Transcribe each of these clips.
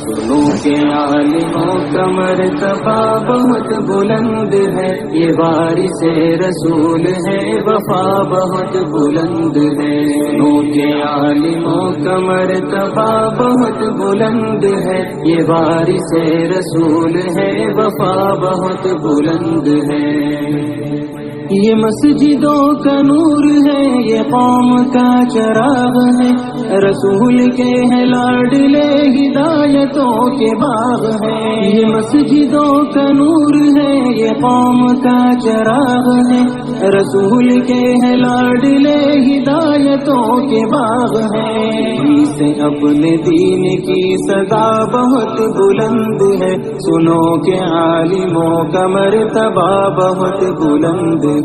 سنو کہ عالموں کا مرتبہ بہت بلند ہے، یہ وارث رسول ہے، وفا بہت بلند ہے۔ سنو کہ عالموں کا مرتبہ بہت بلند ہے، یہ وارث رسول ہے، وفا بہت بلند ہے۔ یہ مسجدوں کا نور ہے، یہ قوم کا چراغ ہے، رسول کے ہے لاڈلے ہدایتوں کے باغ ہے۔ یہ مسجدوں کا نور ہے، یہ قوم کا چراغ ہے، رسول کے ہے لاڈلے ہدایتوں کے باغ ہے۔ اسے اپنے دین کی صدا بہت بلند ہے، سنو کہ عالموں کا مرتبہ بہت بلند ہے۔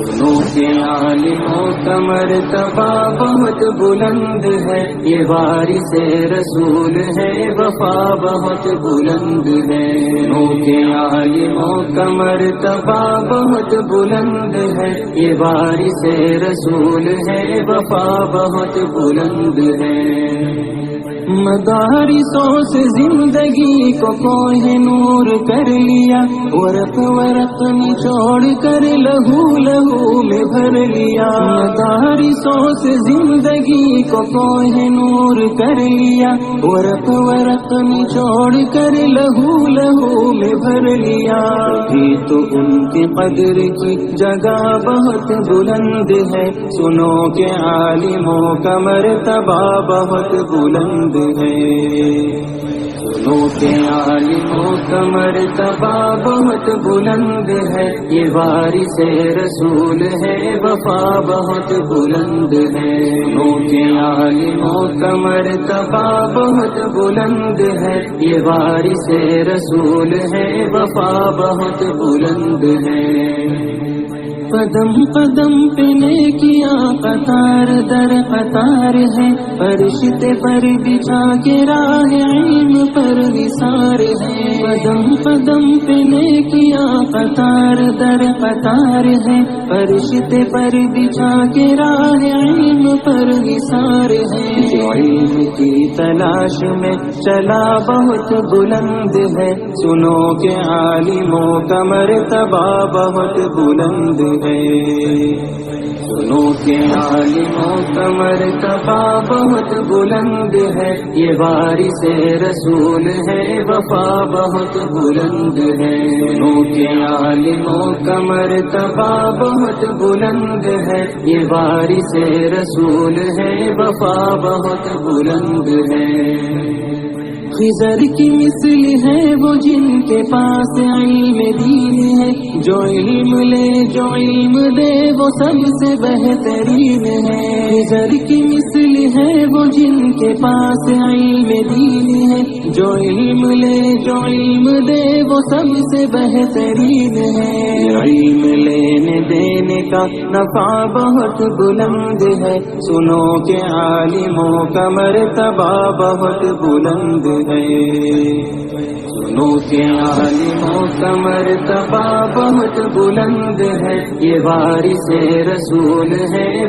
سنو کہ عالموں کا مرتبہ بہت بلند ہے، یہ وارث رسول ہے، وفا بہت بلند ہے۔ سنو کہ عالموں کا مرتبہ بہت بلند ہے، یہ وارث رسول ہے، وفا بہت بلند ہے۔ مدارسوں سے زندگی کو کوہ نور کر لیا، ورق ورق نچوڑ کر لہو لہو میں بھر لیا۔ مدارسوں سے زندگی کو کوہ نور کر لیا، ورق ورق نچوڑ کر لہو لہو میں بھر لیا۔ بھی تو ان کی قدر کی جگہ بہت بلند ہے، سنو کہ عالموں کا مرتبہ بہت بلند ہے۔ سنو کہ عالموں کا مرتبہ بہت بلند ہے، یہ وارث رسول ہے، وفا بہت بلند ہے۔ سنو کہ عالموں کا مرتبہ بہت بلند ہے، یہ وارث رسول ہے، وفا بہت بلند ہے۔ قدم قدم پہ نیکیاں قطار در قطار ہے، فرشتے پر بچھا کے راہ علم پر نثار ہے۔ قدم قدم پہ نیکیاں قطار در قطار ہے، فرشتے پر بچھا کے راہ علم پر نثار ہے۔ علم کی تلاش میں چلا بہت بلند ہے، سنو کہ عالموں کا مرتبہ بہت بلند ہے۔ سنو کہ عالموں کا مرتبہ بہت بلند ہے، یہ وارث رسول ہے، وفا بہت بلند ہے۔ سنو کہ عالموں کا مرتبہ بہت بلند ہے، یہ وارث رسول ہے، وفا بہت بلند ہے۔ خضر کی مثل ہے وہ جن کے پاس علم دین ہے، جو علم لے جو علم دے وہ سب سے بہترین ہے۔ خضر کی مثل ہے وہ جن کے پاس علم دین ہے، جو علم لے جو علم دے وہ سب سے بہترین ہے۔ علم لینے دینے کا نفع بہت بلند ہے، سنو کہ عالموں کا مرتبہ بہت بلند ہے۔ سنو کہ عالموں کا مرتبہ بہت بلند ہے، یہ وارث رسول ہے،